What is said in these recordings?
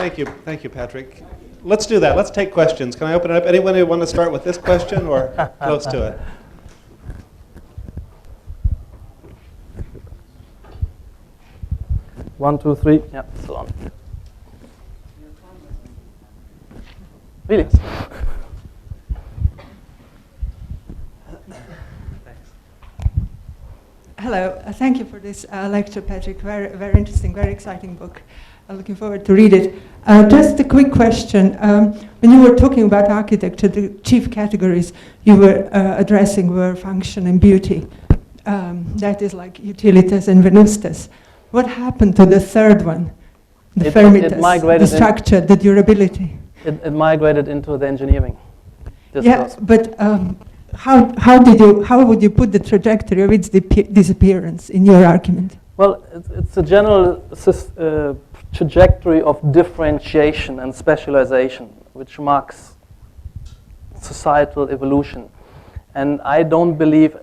Thank you, Patrik. Let's do that. Let's take questions. Can I open it up? Anyone who want to start with this question or close to it? One, two, three. Yeah, so on. Really? Hello. Thank you for this lecture, Patrik. Very, very interesting, very exciting book. I'm looking forward to read it. Just a quick question. When you were talking about architecture, the chief categories you were addressing were function and beauty. That is like utilitas and venustas. What happened to the third one? The firmitas, the structure, the durability. It migrated into the engineering. Yes, but how would you put the trajectory of its disappearance in your argument? Well, it's a general trajectory of differentiation and specialization, which marks societal evolution. And I don't believe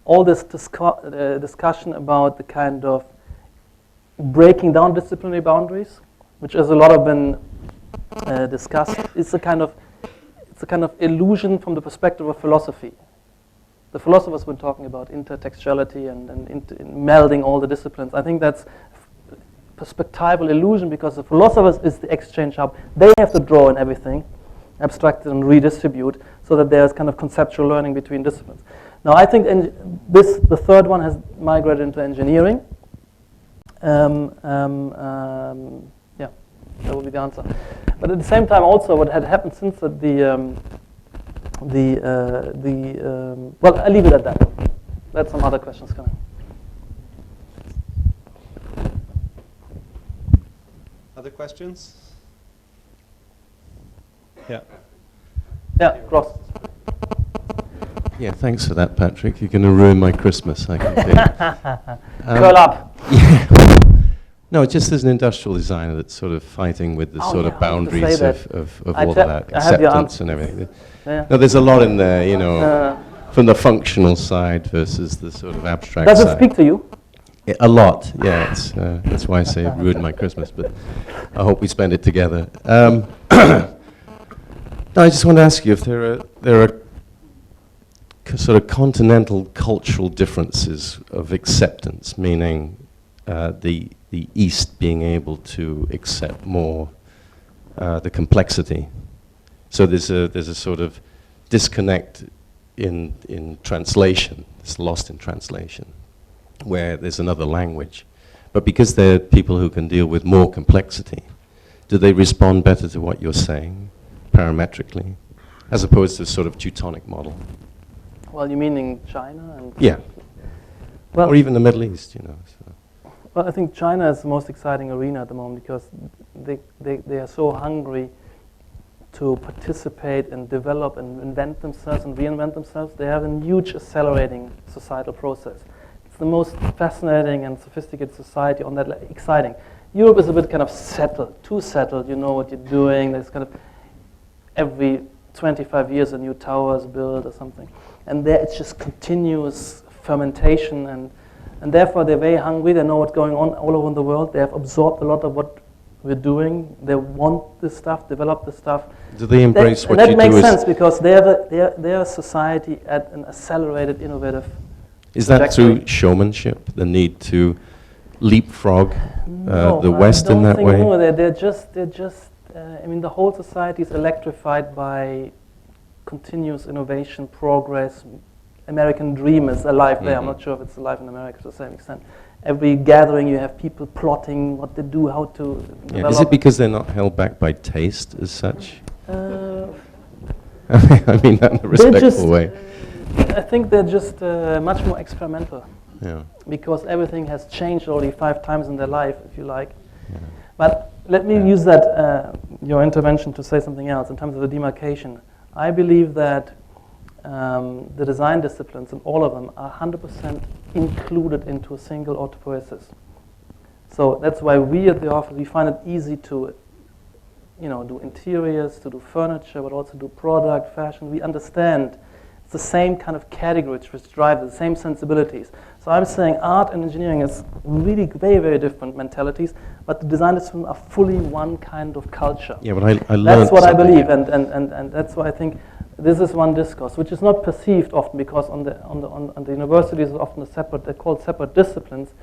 all this discussion about the kind of breaking down disciplinary boundaries, which has a lot of been discussed, it's a kind of illusion from the perspective of philosophy. The philosophers have been talking about intertextuality and melding all the disciplines. I think that's perspectival illusion because the philosophers is the exchange hub. They have to draw in everything, abstract it and redistribute, so that there's kind of conceptual learning between disciplines. Now I think the third one has migrated into engineering. Yeah, that would be the answer. But at the same time, also what had happened since well, I'll leave it at that. Let some other questions come in. Other questions? Yeah. Yeah, Ross. Yeah, thanks for that, Patrik. You're going to ruin my Christmas, I can feel. Curl up. Yeah. No, just as an industrial designer that's sort of fighting with the sort of boundaries of all of that, acceptance and everything. Yeah. No, there's a lot in there, you know, from the functional side versus the sort of abstract side. Does it speak to you? A lot, yeah. It's, that's why I say it ruined my Christmas, but I hope we spend it together. No, I just want to ask you if there are sort of continental cultural differences of acceptance, meaning the East being able to accept more the complexity. So there's a sort of disconnect in translation. It's lost in translation, where there's another language. But because they're people who can deal with more complexity, do they respond better to what you're saying, parametrically, as opposed to a sort of Teutonic model? Well, you meaning China? And yeah. Well, or even the Middle East, you know. So. Well, I think China is the most exciting arena at the moment because they are so hungry to participate and develop and invent themselves and reinvent themselves. They have a huge accelerating societal process. It's the most fascinating and sophisticated society on that, exciting. Europe is a bit kind of settled, too settled. You know what you're doing. There's kind of every 25 years a new tower is built or something. And there it's just continuous fermentation and therefore they're very hungry. They know what's going on all over the world. They have absorbed a lot of what we're doing. They want this stuff, develop this stuff. Do they embrace what you do? And that makes sense because they're a society at an accelerated, innovative Is that through showmanship, the need to leapfrog the West in that way? No, they're just. I mean, the whole society is electrified by continuous innovation, progress. American dream is alive there. I'm not sure if it's alive in America to the same extent. Every gathering you have people plotting what they do, how to develop. Is it because they're not held back by taste as such? I mean that in a respectful way. I think they're just much more experimental. Yeah. Because everything has changed already 5 times in their life, if you like. Yeah. But let me use that, your intervention, to say something else in terms of the demarcation. I believe that the design disciplines, and all of them, are 100% included into a single autopoiesis. So that's why we at the office, we find it easy to, do interiors, to do furniture, but also do product, fashion. We understand It's the same kind of category which drives the same sensibilities. So I'm saying art and engineering is really very, very different mentalities, but the design disciplines are fully one kind of culture. Yeah, but I learned that's what I something. believe, and that's why I think this is one discourse, which is not perceived often because on the universities is often they're called separate disciplines.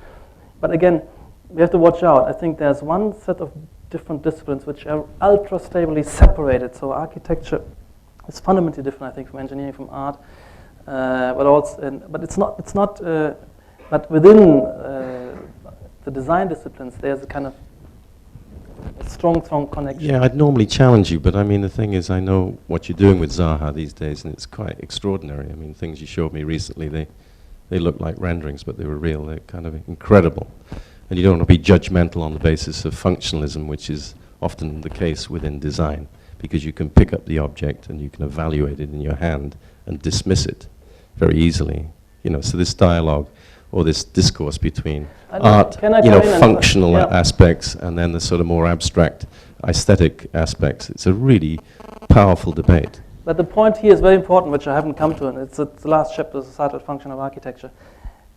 But again, we have to watch out. I think there's one set of different disciplines which are ultra stably separated. So architecture is fundamentally different, I think, from engineering, from art. But it's not. But within the design disciplines, there's a kind of a strong connection. Yeah, I'd normally challenge you, but I mean, the thing is, I know what you're doing with Zaha these days, and it's quite extraordinary. I mean, things you showed me recently, they look like renderings, but they were real. They're kind of incredible. And you don't want to be judgmental on the basis of functionalism, which is often the case within design, because you can pick up the object and you can evaluate it in your hand and dismiss it very easily. You know, so this dialogue or this discourse between art, functional aspects, and then the sort of more abstract aesthetic aspects, it's a really powerful debate. But the point here is very important, which I haven't come to, and it's the last chapter, the societal function of architecture.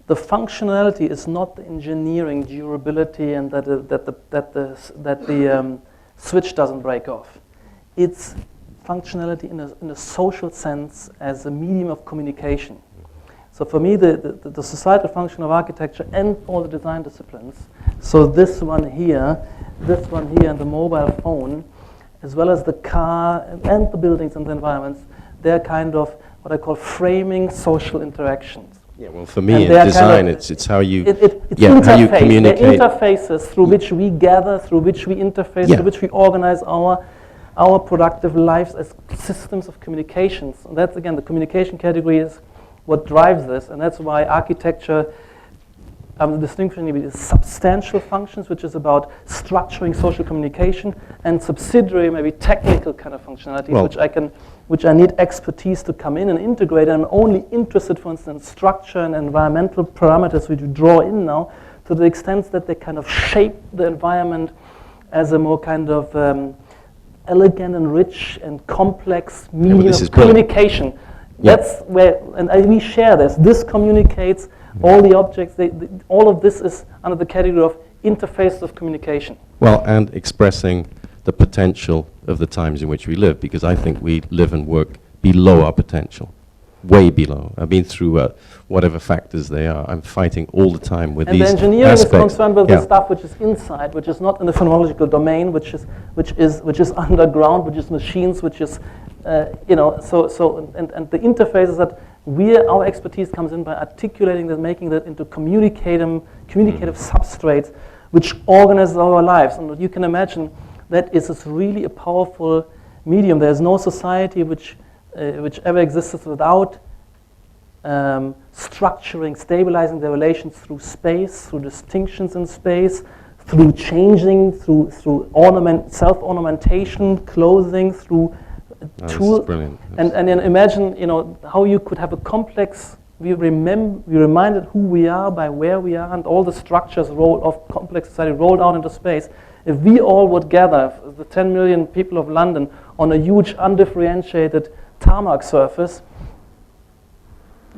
The functionality is not the engineering durability and that the switch doesn't break off. It's functionality in a social sense as a medium of communication. So for me, the societal function of architecture and all the design disciplines, so this one here, and the mobile phone, as well as the car and the buildings and the environments, they're kind of what I call framing social interactions. Yeah, well, for me in design, it's how you, how you communicate. They're interfaces through which we gather, through which we interface, through which we organize our productive lives as systems of communications. And that's, again, the communication category is what drives this, and that's why architecture, the distinction between substantial functions, which is about structuring social communication, and subsidiary, maybe technical kind of functionalities, which I need expertise to come in and integrate. And I'm only interested, for instance, in structure and environmental parameters which we draw in now, to the extent that they kind of shape the environment as a more kind of elegant and rich and complex medium of communication. That's where, and we share this. This communicates all the objects. All of this is under the category of interfaces of communication. Well, and expressing the potential of the times in which we live, because I think we live and work below our potential, way below. I've been through whatever factors they are. I'm fighting all the time with these aspects. And the engineering is concerned with the stuff which is inside, which is not in the phenomenological domain, which is underground, which is machines, which is and the interfaces that our expertise comes in by articulating that, making that into communicative substrates, which organize our lives. And you can imagine that is really a powerful medium. There's no society which ever existed without structuring, stabilizing their relations through space, through distinctions in space, through changing, through self-ornamentation, clothing, through tool. Brilliant. And then imagine, how you could have a complex. We reminded who we are by where we are, and all the structures of complex society rolled out into space. If we all would gather, the 10 million people of London, on a huge undifferentiated tarmac surface,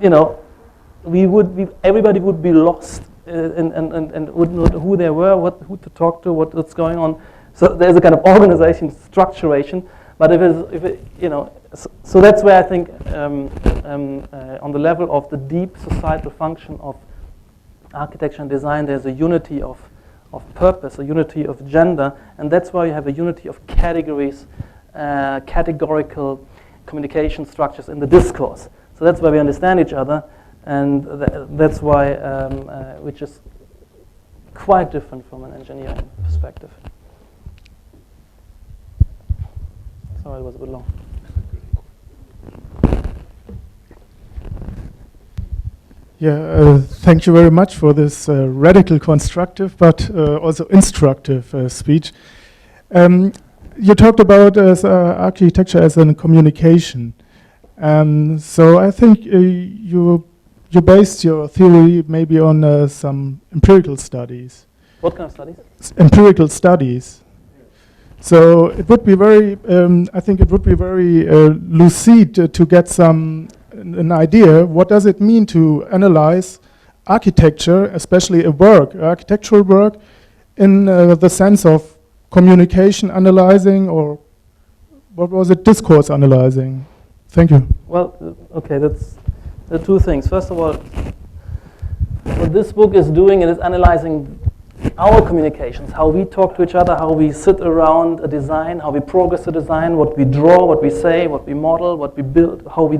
everybody would be lost and wouldn't know who they were, who to talk to, what's going on. So there's a kind of organization, structuration. But so that's where I think on the level of the deep societal function of architecture and design, there's a unity of purpose, a unity of gender, and that's why you have a unity of categories, categorical communication structures in the discourse. So that's why we understand each other, and that's why, which is quite different from an engineering perspective. Sorry, it was a bit long. Yeah, thank you very much for this radical, constructive, but also instructive speech. You talked about architecture as a communication. So I think you based your theory maybe on some empirical studies. What kind of studies? Empirical studies. So it would be very, I think it would be very lucid to get some an idea, what does it mean to analyze architecture, especially a work, architectural work, in the sense of communication analyzing, or what was it, discourse analyzing? Thank you. Well, okay, that's the two things. First of all, what this book is doing, it is analyzing our communications, how we talk to each other, how we sit around a design, how we progress the design, what we draw, what we say, what we model, what we build, how we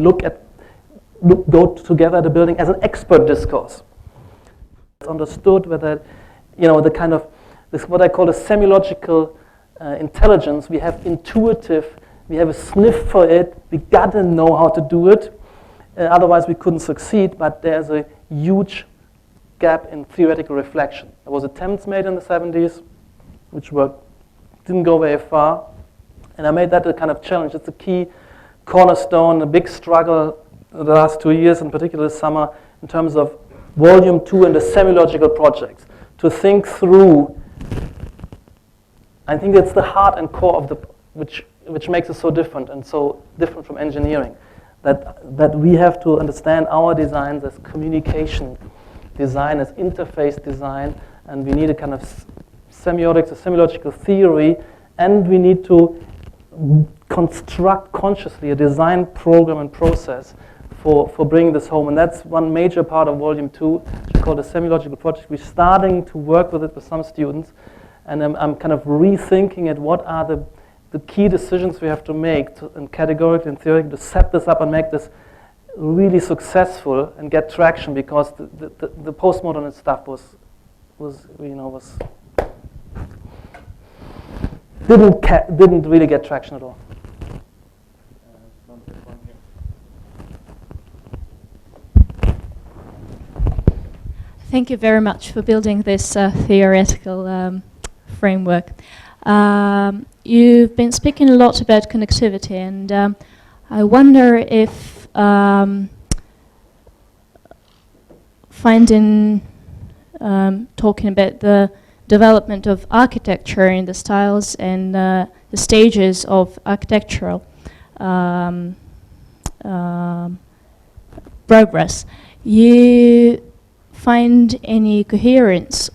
go together at a building as an expert discourse. It's understood whether, the kind of, this what I call the semiological intelligence. We have intuitive, we have a sniff for it, we gotta know how to do it, otherwise we couldn't succeed, but there's a huge gap in theoretical reflection. There was attempts made in the 70s, which didn't go very far, and I made that a kind of challenge. It's a key cornerstone, a big struggle the last 2 years, in particular this summer, in terms of volume 2 and the semiological projects, to think through. I think it's the heart and core of which makes it so different and so different from engineering, that we have to understand our designs as communication design, as interface design, and we need a kind of semiotics, a semiological theory, and we need to construct consciously a design program and process for bringing this home. And that's one major part of Volume 2, which is called the Semiological Project. We're starting to work with it with some students, and I'm kind of rethinking it. What are the key decisions we have to make, and categorically and theoretically, to set this up and make this really successful and get traction, because the postmodernist stuff didn't really get traction at all. Thank you very much for building this theoretical framework. You've been speaking a lot about connectivity, and I wonder if talking about the development of architecture in the styles and the stages of architectural progress, you find any coherence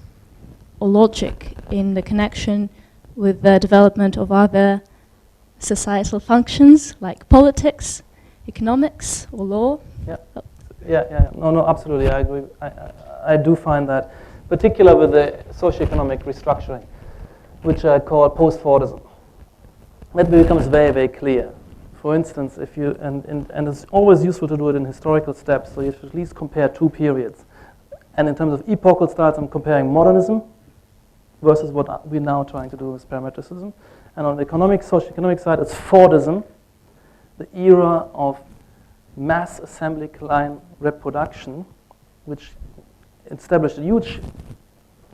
or logic in the connection with the development of other societal functions like politics, economics, or law? Yeah. No, absolutely. I agree. I do find that, particularly with the socioeconomic restructuring, which I call post-Fordism. That becomes very, very clear. For instance, if you and it's always useful to do it in historical steps, so you should at least compare two periods. And in terms of epochal styles, I'm comparing modernism versus what we're now trying to do with parametricism. And on the socioeconomic side, it's Fordism, the era of mass assembly line reproduction, which established a huge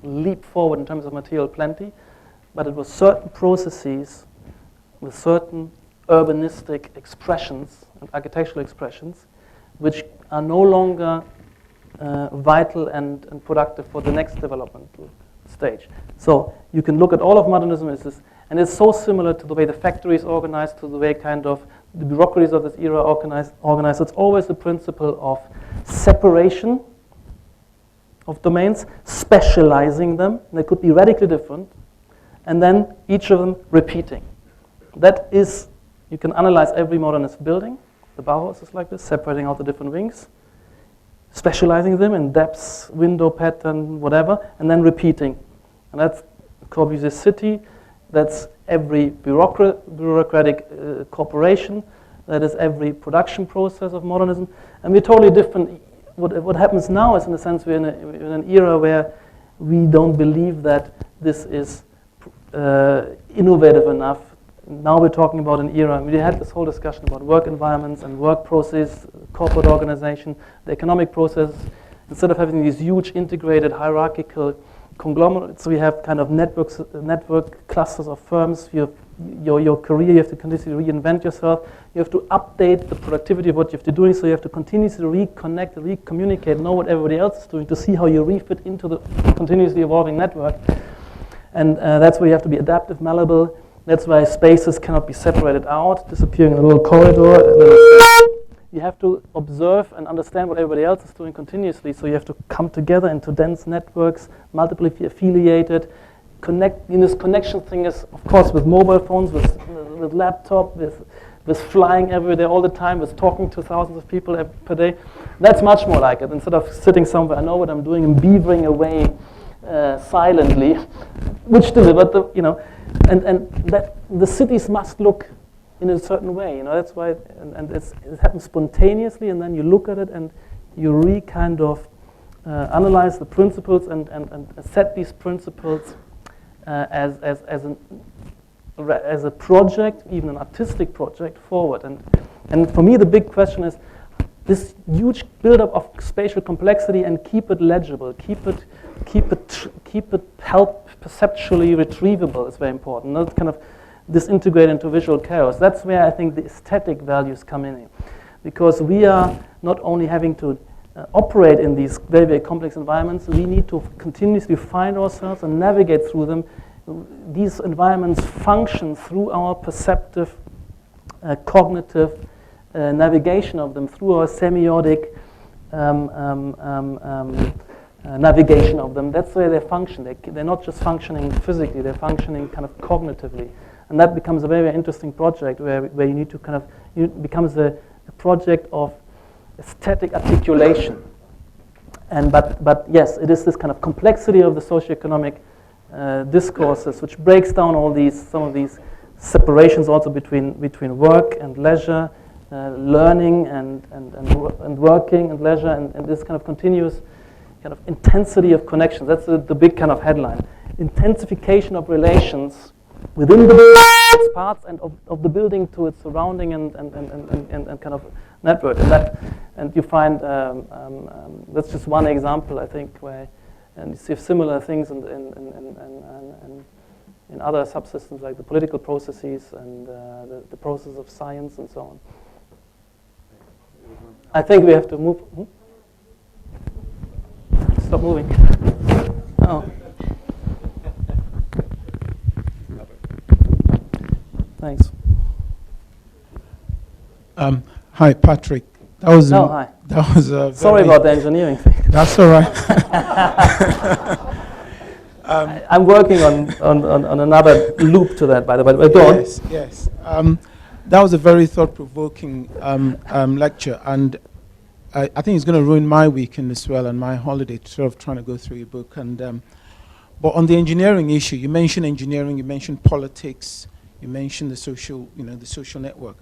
leap forward in terms of material plenty, but it was certain processes with certain urbanistic expressions and architectural expressions, which are no longer vital and productive for the next developmental stage. So you can look at all of modernism as this, and it's so similar to the way the factory is organized, to the way kind of the bureaucracies of this era organized. It's always the principle of separation of domains, specializing them. They could be radically different, and then each of them repeating. That is, you can analyze every modernist building. The Bauhaus is like this, separating out the different wings, specializing them in depths, window pattern, whatever, and then repeating. And that's Corbusier's city. That's every bureaucratic corporation. That is every production process of modernism. And we're totally different. What happens now is, in a sense, we're in an era where we don't believe that this is innovative enough. Now we're talking about an era. We had this whole discussion about work environments and work process, corporate organization, the economic process. Instead of having these huge integrated hierarchical conglomerates, we have kind of network clusters of firms. You have your career, you have to continuously reinvent yourself. You have to update the productivity of what you have to do, so you have to continuously reconnect, recommunicate, know what everybody else is doing to see how you refit into the continuously evolving network. And that's where you have to be adaptive, malleable. That's why spaces cannot be separated out, disappearing in a little corridor. you have to observe and understand what everybody else is doing continuously. So you have to come together into dense networks, multiply affiliated, connect. This connection thing is, of course, with mobile phones, with laptop, with flying every day all the time, with talking to thousands of people per day. That's much more like it. Instead of sitting somewhere, I know what I'm doing, and beavering away silently, which delivered the, and that the cities must look in a certain way. That's why, and it happens spontaneously, and then you look at it and you kind of analyze the principles and set these principles as a project, even an artistic project, forward. And for me, the big question is this huge buildup of spatial complexity, and keep it legible, keep it perceptually retrievable is very important. Not kind of disintegrate into visual chaos. That's where I think the aesthetic values come in, because we are not only having to operate in these very, very complex environments, we need to continuously find ourselves and navigate through them. These environments function through our perceptive, cognitive navigation of them, through our semiotic navigation of them. That's where they function. They're not just functioning physically, they're functioning kind of cognitively. And that becomes a very, very interesting project where you need to it becomes a project of aesthetic articulation. But yes, it is this kind of complexity of the socioeconomic discourses which breaks down some of these separations also between work and leisure, learning and working and leisure, and this kind of continuous kind of intensity of connections. That's the big kind of headline. Intensification of relations within the building, its parts, and of the building to its surrounding and kind of network. And you find that's just one example, I think, where and you see similar things in other subsystems like the political processes and the process of science and so on. I think we have to move. Stop moving. Oh. Thanks. Hi, Patrick. That was hi. That was sorry about the engineering thing. That's all right. I'm working on another loop to that, by the way. Go on. Yes. That was a very thought-provoking lecture, and I think it's going to ruin my weekend as well and my holiday, sort of trying to go through your book. And but on the engineering issue, you mentioned engineering, you mentioned politics, you mentioned the social, the social network.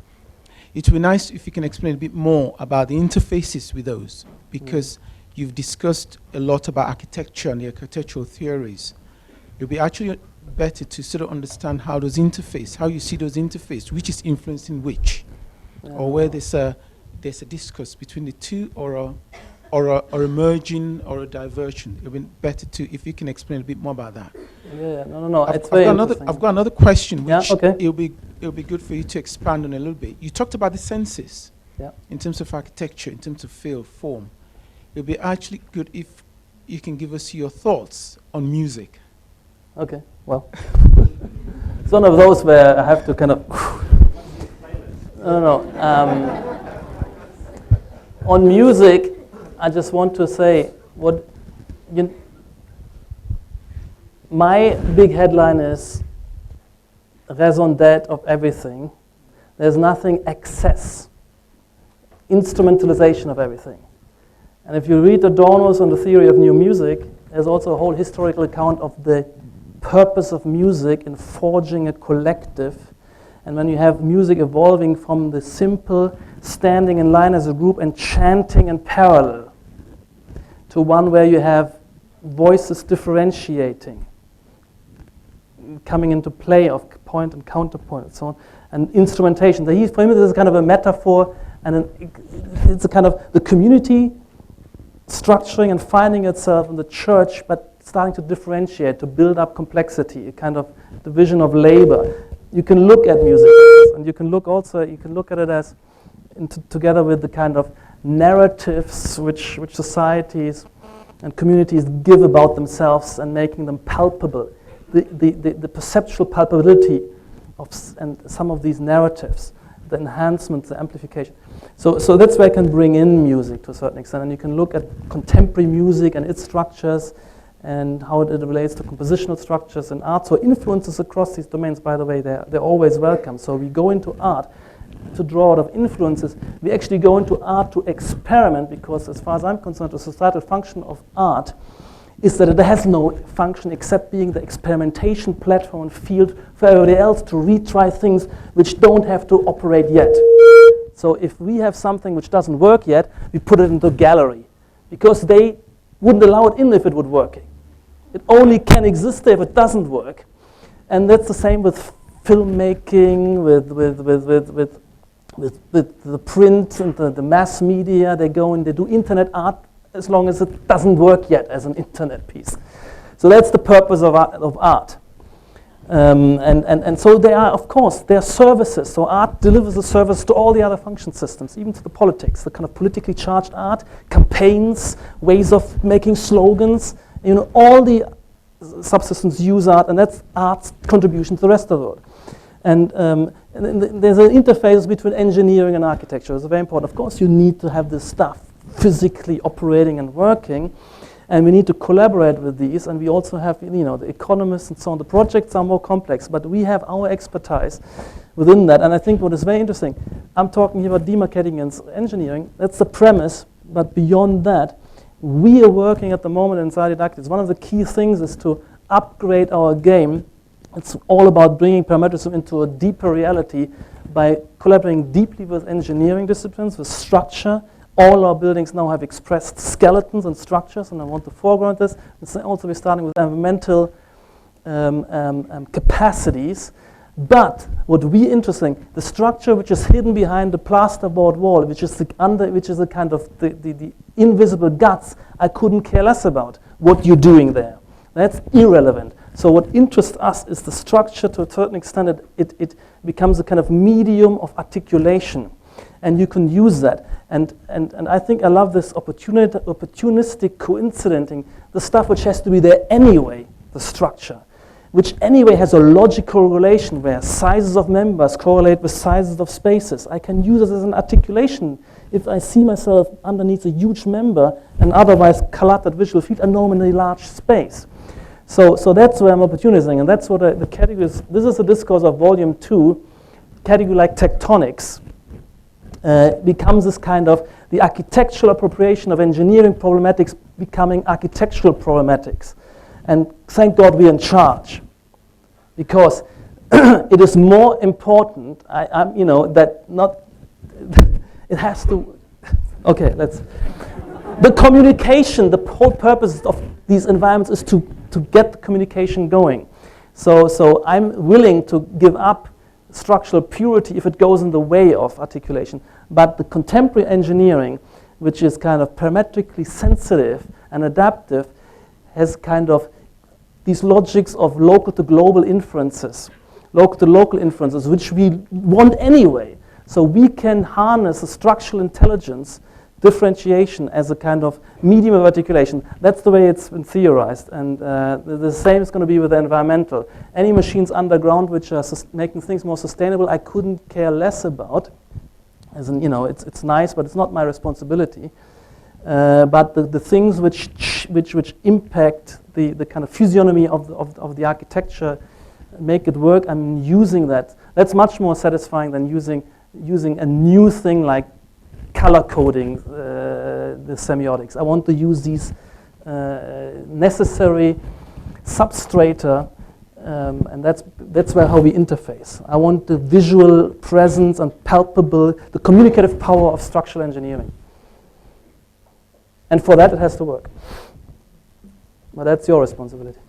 It would be nice if you can explain a bit more about the interfaces with those, because you've discussed a lot about architecture and the architectural theories. It would be actually better to sort of understand how those interface, how you see those interface, which is influencing which, or where there's a discourse between the two, or a merging or a diversion. It would be better if you can explain a bit more about that. Yeah, no. It's very interesting. I've got another question, which okay. it'll be good for you to expand on a little bit. You talked about the senses, in terms of architecture, in terms of feel, form. It'll be actually good if you can give us your thoughts on music. Okay, well, it's one of those where I have to kind of. No. On music, I just want to say my big headline is raison d'être of everything. There's nothing excess. Instrumentalization of everything. And if you read Adorno's on the theory of new music, there's also a whole historical account of the purpose of music in forging a collective. And when you have music evolving from the simple standing in line as a group and chanting in parallel to one where you have voices differentiating, coming into play of point and counterpoint and so on, and instrumentation. For him, this is kind of a metaphor, and it's a kind of the community structuring and finding itself in the church, but starting to differentiate, to build up complexity, a kind of division of labor. You can look at music, and you can look at it as together with the kind of narratives which societies and communities give about themselves and making them palpable. The perceptual palpability of and some of these narratives the enhancement, the amplification. So that's where I can bring in music to a certain extent, and you can look at contemporary music and its structures and how it relates to compositional structures and art. So influences across these domains, by the way, they're always welcome. So we go into art to draw out of influences. We actually go into art to experiment, because as far as I'm concerned, the societal function of art is that it has no function except being the experimentation platform and field for everybody else to retry things which don't have to operate yet. So if we have something which doesn't work yet, we put it into a gallery, because they wouldn't allow it in if it would work. It only can exist there if it doesn't work. And that's the same with filmmaking, with the print and the mass media. They go and they do internet art as long as it doesn't work yet as an internet piece. So that's the purpose of art. And so they are, of course, they are services. So art delivers a service to all the other function systems, even to the politics, the kind of politically charged art, campaigns, ways of making slogans. You know, all the subsystems use art, and that's art's contribution to the rest of the world. And there's an interface between engineering and architecture. It's very important. Of course, you need to have this stuff physically operating and working, and we need to collaborate with these. And we also have, you know, the economists and so on. The projects are more complex, but we have our expertise within that. And I think what is very interesting, I'm talking here about demarcating and engineering. That's the premise, but beyond that, we are working at the moment inside didactics. One of the key things is to upgrade our game. It's all about bringing parametrism into a deeper reality by collaborating deeply with engineering disciplines, with structure. All our buildings now have expressed skeletons and structures, and I want to foreground this. It's also we're starting with environmental capacities. But what we interesting, the structure which is hidden behind the plasterboard wall, which is the kind of the invisible guts, I couldn't care less about what you're doing there. That's irrelevant. So what interests us is the structure to a certain extent. It becomes a kind of medium of articulation, and you can use that. And I think I love this opportunistic coincidenting, the stuff which has to be there anyway, the structure, which anyway has a logical relation where sizes of members correlate with sizes of spaces. I can use it as an articulation. If I see myself underneath a huge member and otherwise cluttered visual field, I know I'm in a large space. So that's where I'm opportunizing, and that's what the category is. This is the discourse of volume 2. Category like tectonics becomes this kind of the architectural appropriation of engineering problematics becoming architectural problematics. And thank God we're in charge, because it is more important, you know, that not, it has to, okay, let's, the communication, the whole purpose of these environments is to get the communication going. So I'm willing to give up structural purity if it goes in the way of articulation. But the contemporary engineering, which is kind of parametrically sensitive and adaptive, has kind of these logics of local to global inferences, local to local inferences, which we want anyway. So we can harness a structural intelligence differentiation as a kind of medium of articulation. That's the way it's been theorized, and the same is going to be with the environmental. Any machines underground which are making things more sustainable, I couldn't care less about. As in, you know, it's nice, but it's not my responsibility. But the things which impact the kind of physiognomy of the architecture, make it work, I'm using that. That's much more satisfying than using a new thing like color coding the semiotics. I want to use these necessary substrata, and that's where how we interface. I want the visual presence and palpable, the communicative power of structural engineering. And for that, it has to work. But that's your responsibility.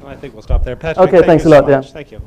I think we'll stop there. Patrik, okay, thanks a lot. So Yeah. Thank you.